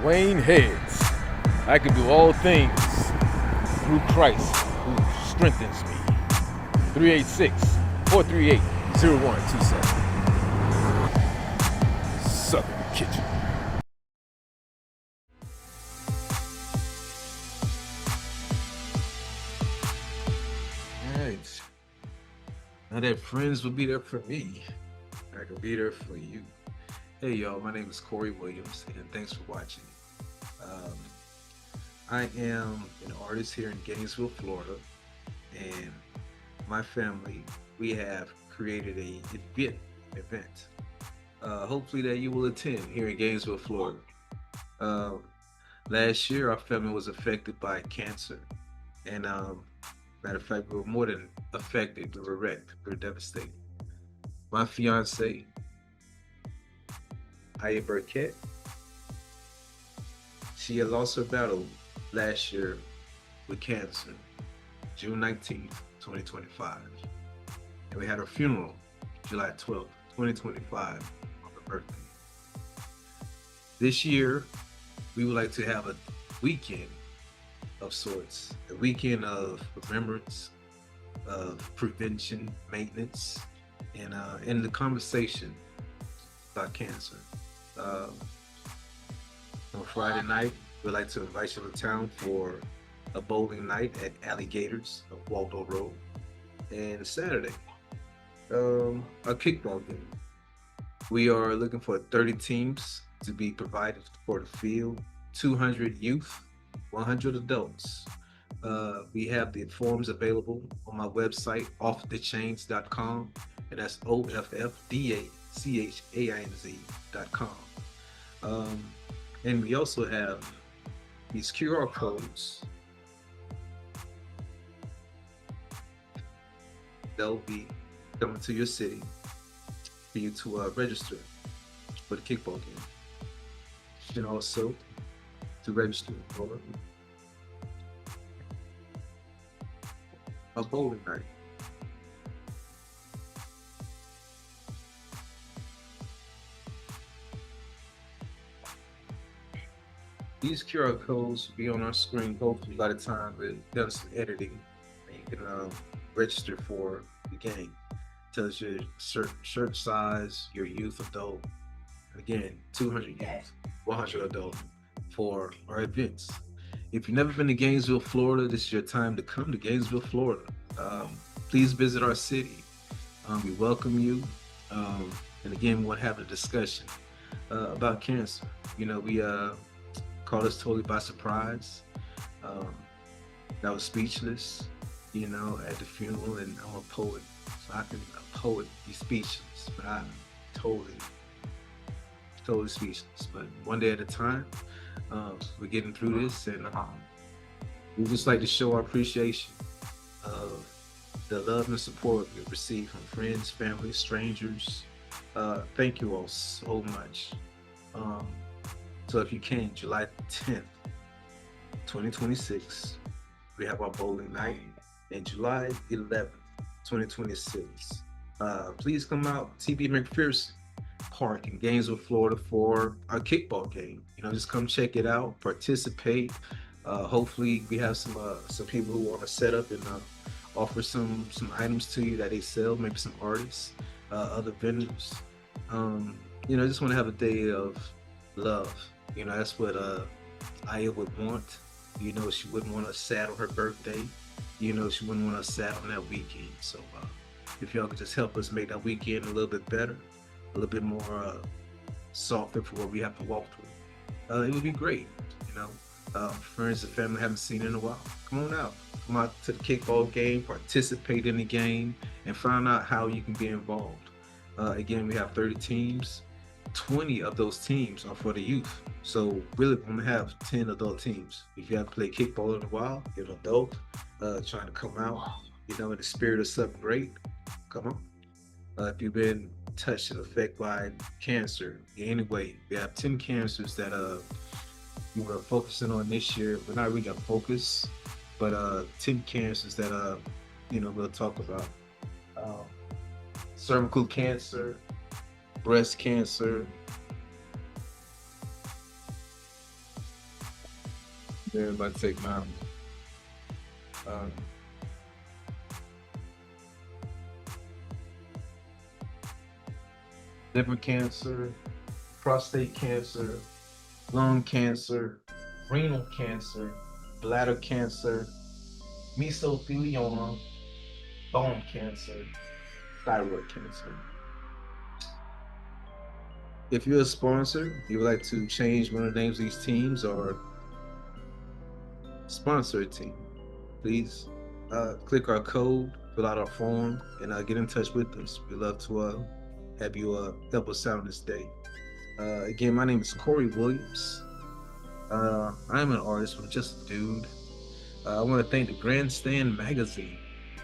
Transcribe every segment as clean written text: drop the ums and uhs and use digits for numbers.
Wayne Heads. I can do all things through Christ who strengthens me. 386-438-0127. Southern Kitchen. Alright. Now that friends will be there for me, I can be there for you. Hey y'all, my name is Corey Williams, and thanks for watching. I am an artist here in Gainesville, Florida, and my family, we have created an event. Hopefully that you will attend here in Gainesville, Florida. Last year, our family was affected by cancer, and matter of fact, we were more than affected. We were wrecked. We were devastated. My fiance, Aya Burkett, she had lost her battle last year with cancer, June 19th, 2025. And we had her funeral, July 12th, 2025, on her birthday. This year, we would like to have a weekend of sorts, a weekend of remembrance, of prevention, maintenance, and the conversation about cancer. On Friday night, we'd like to invite you to town for a bowling night at Alley Gatorz of Waldo Rd. And Saturday, a kickball game. We are looking for 30 teams to be provided for the field, 200 youth, 100 adults. We have the forms available on my website, offthechains.com, and that's offthechainz.com. And we also have these QR codes. They'll be coming to your city for you to register for the kickball game, and also to register for a bowling night. These QR codes will be on our screen hopefully by the time we've done some editing, and you can register for the game. Tells you shirt size, your youth, adult. Again, 200 youth, 100 adult for our events. If you've never been to Gainesville, Florida, this is your time to come to Gainesville, Florida. Please visit our city. We welcome you. And again, we want to have a discussion about cancer. You know, we caught us totally by surprise. I was speechless, you know, at the funeral, and I'm a poet, so how can a poet be speechless? But I'm totally speechless. But one day at a time, we're getting through this, and we just like to show our appreciation of the love and support we've received from friends, family, strangers. Thank you all so much. So if you can, July 10th, 2026, we have our bowling night, and July 11th, 2026. Please come out, TB McPherson Park in Gainesville, Florida, for our kickball game. You know, just come check it out, participate. Hopefully we have some people who want to set up and offer some items to you that they sell, maybe some artists, other vendors. You know, just want to have a day of love. You know, that's what Aya would want. You know, she wouldn't want us sad on her birthday. You know, she wouldn't want us sad on that weekend. So if y'all could just help us make that weekend a little bit better, a little bit more softer for what we have to walk through, it would be great. You know, friends and family haven't seen in a while. Come on out. Come out to the kickball game, participate in the game, and find out how you can be involved. Again, we have 30 teams. 20 of those teams are for the youth. So really we're gonna have 10 adult teams. If you haven't played kickball in a while, you're an adult trying to come out, you know, in the spirit of something great, come on. If you've been touched and affected by cancer in any way, we have 10 cancers that we were focusing on this year. We're not really a focus, but 10 cancers that you know, we'll talk about. Cervical cancer, breast cancer, Everybody take my uh, liver cancer, prostate cancer, lung cancer, renal cancer, bladder cancer, mesothelioma, bone cancer, thyroid cancer. If you're a sponsor, you would like to change one of the names of these teams or sponsor a team, please click our code, fill out our form, and get in touch with us. We'd love to have you help us out on this day. Again, my name is Corey Williams. I'm an artist. I'm just a dude. I want to thank the Grandstand Magazine,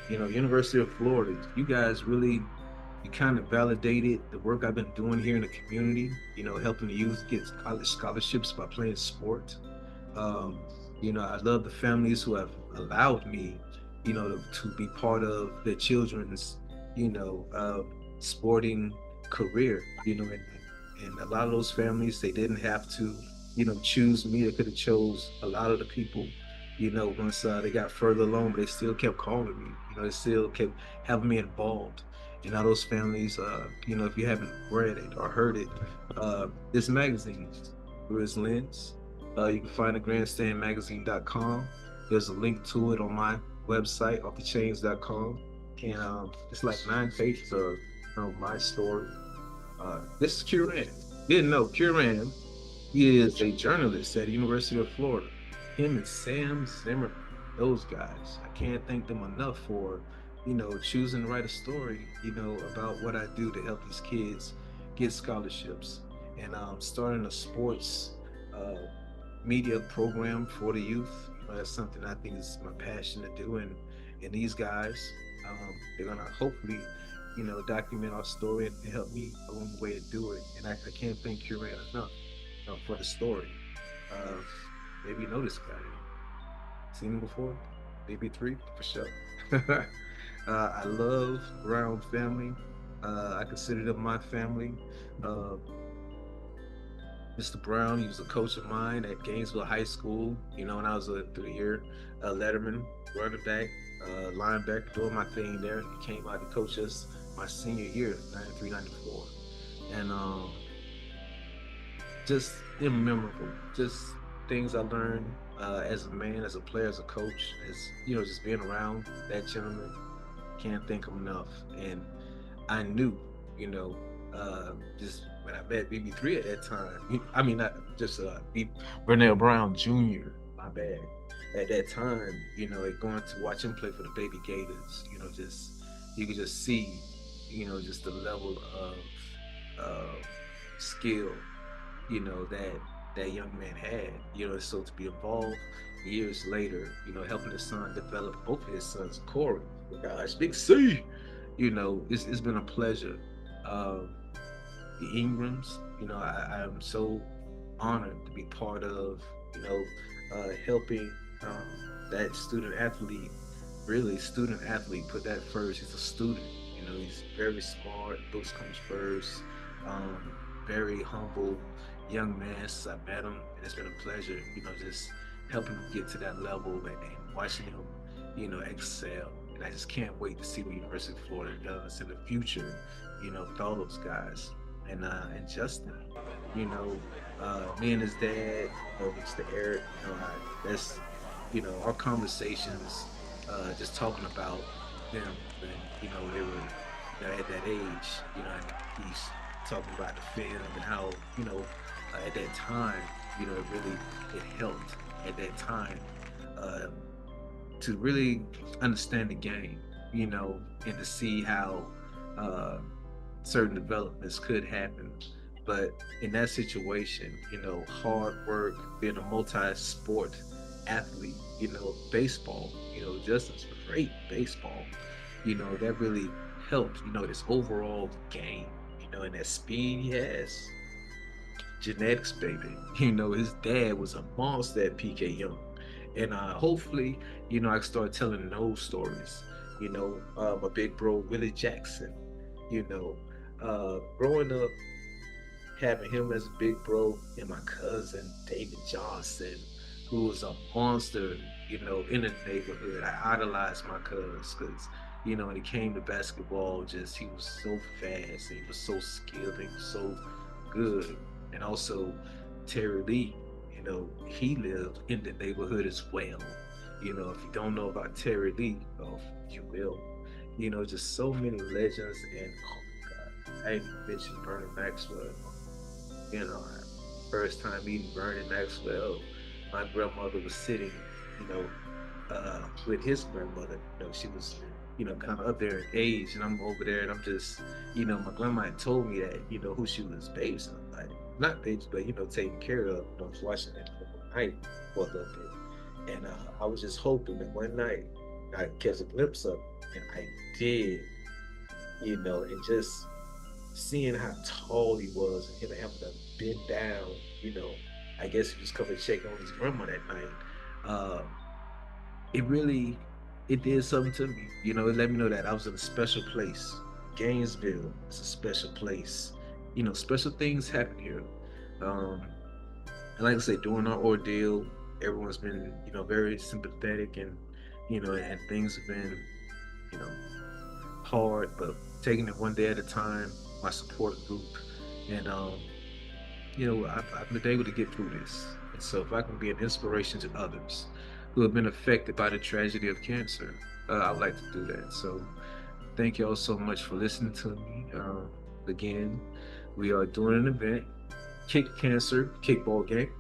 University of Florida. You guys really, you kind of validated the work I've been doing here in the community, helping the youth get college scholarships by playing sport. Um, I love the families who have allowed me, to be part of their children's, sporting career, and a lot of those families, they didn't have to, choose me. They could have chose a lot of the people, once they got further along, but they still kept calling me, they still kept having me involved. And all those families, if you haven't read it or heard it, this magazine, through its lens, you can find it at grandstandmagazine.com. There's a link to it on my website, offthechains.com. And it's like 9 pages of my story. This is Curran. Didn't know Curran is a journalist at the University of Florida. Him and Sam Zimmerman, those guys. I can't thank them enough for, choosing to write a story, about what I do to help these kids get scholarships. And starting a sports media program for the youth. That's something I think is my passion to do. And these guys, they're gonna hopefully, document our story and help me along the way to do it. And I can't thank Curran enough, for the story. Maybe you know this guy. Seen him before? Maybe 3 for sure. I love Brown family. I consider them my family. Uh, Mr. Brown, he was a coach of mine at Gainesville High School, when I was a 3-year letterman, running back, linebacker, doing my thing there. He came out to coach us my senior year, 93, 94. And just immemorable, just things I learned as a man, as a player, as a coach, as, just being around that gentleman. Can't thank him enough. And I knew, just when I met BB3 at that time, I mean, not just Vernell Brown Jr., my bad. At that time, going to watch him play for the Baby Gators, just, you could just see, just the level of skill, that young man had, so to be involved years later, helping his son develop both of his sons, Corey, gosh, Big C, it's been a pleasure. The Ingrams, I am so honored to be part of, helping that student athlete, really student athlete, put that first. He's a student, he's very smart, books comes first, very humble young man since I met him. And it's been a pleasure, just helping him get to that level and watching him, excel. And I just can't wait to see what University of Florida does in the future, with all those guys. And Justin, me and his dad, Mr. Eric, that's, our conversations, just talking about them, and, they were, at that age, and he's talking about the film and how, at that time, it helped at that time to really understand the game, and to see how certain developments could happen. But in that situation, hard work, being a multi-sport athlete, baseball, Justin's great baseball, that really helped, this overall game, and that speed he has. Genetics, baby. His dad was a monster at PK Young. And hopefully, I can start telling those stories. My big bro, Willie Jackson, growing up, having him as a big bro, and my cousin, David Johnson, who was a monster, in the neighborhood. I idolized my cuz because, when it came to basketball, just he was so fast, he was so skilled, he was so good. And also Terry Lee, he lived in the neighborhood as well. If you don't know about Terry Lee, you will. Just so many legends, and oh my God, I ain't mentioned Vernon Maxwell. First time meeting Vernon Maxwell, my grandmother was sitting, you know, with his grandmother. She was, kind of up there in age, and I'm over there, and I'm just, my grandma had told me that, who she was babysitting, like not babes, but taking care of. I was watching it one night for a little bit, and I was just hoping that one night I catch a glimpse of it, and I did, and just seeing how tall he was and him having to bend down, I guess he was coming to check on his grandma that night. Uh, it really, it did something to me. It let me know that I was in a special place. Gainesville is a special place. Special things happen here. Um, and like I say, during our ordeal, everyone's been, very sympathetic, and things have been, you know, hard, but taking it one day at a time. My support group, and I've been able to get through this. And so, if I can be an inspiration to others who have been affected by the tragedy of cancer, I'd like to do that. So, thank you all so much for listening to me. Again, we are doing an event, Kick Cancer Kickball Game,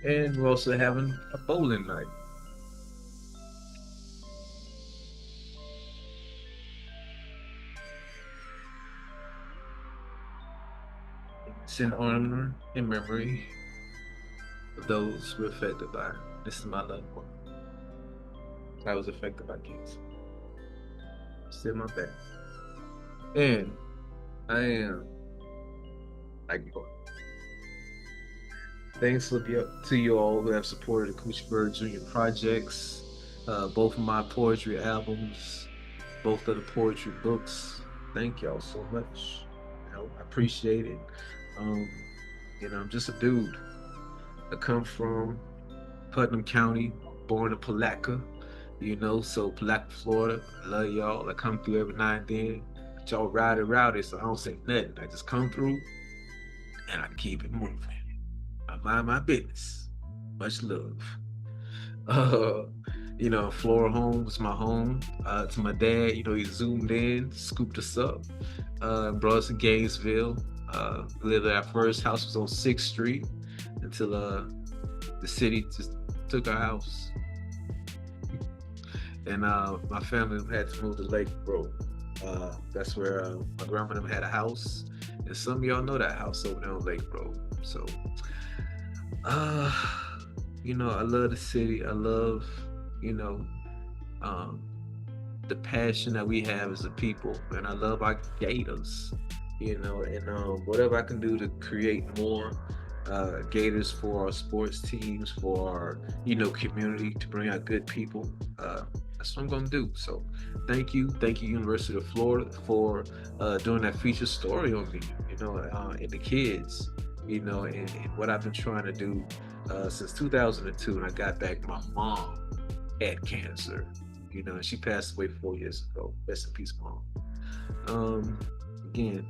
and we're also having a bowling night. It's in honor and memory of those who were affected by it. This is my loved one. I was affected by cancer. Still my back. And I am like you. Thanks to you all who have supported the Coochie Bird Jr. projects, both of my poetry albums, both of the poetry books. Thank y'all so much. I appreciate it. Um, I'm just a dude. I come from Putnam County, born in Palatka, so Palatka, Florida. I love y'all. I come through every now and then. But y'all rowdy, so I don't say nothing. I just come through and I keep it moving. I mind my business. Much love. Uh, Flora home was my home. To my dad, he zoomed in, scooped us up, brought us to Gainesville. Lived at our first house was on 6th Street until the city just took our house. And my family had to move to Lake Road. That's where my grandmother had a house. And some of y'all know that house over there on Lake Road. So, I love the city. I love, the passion that we have as a people. And I love our Gators. And whatever I can do to create more Gators for our sports teams, for our, community, to bring out good people, that's what I'm going to do. So thank you, University of Florida, for doing that feature story on me, and the kids, and what I've been trying to do since 2002, and I got back. My mom had cancer, and she passed away 4 years ago. Rest in peace, Mom. Again,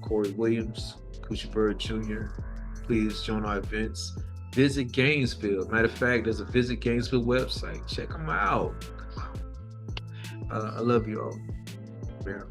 Corey Williams, Coochie Bird Jr. Please join our events. Visit Gainesville. Matter of fact, there's a Visit Gainesville website. Check them out. I love you all. Yeah.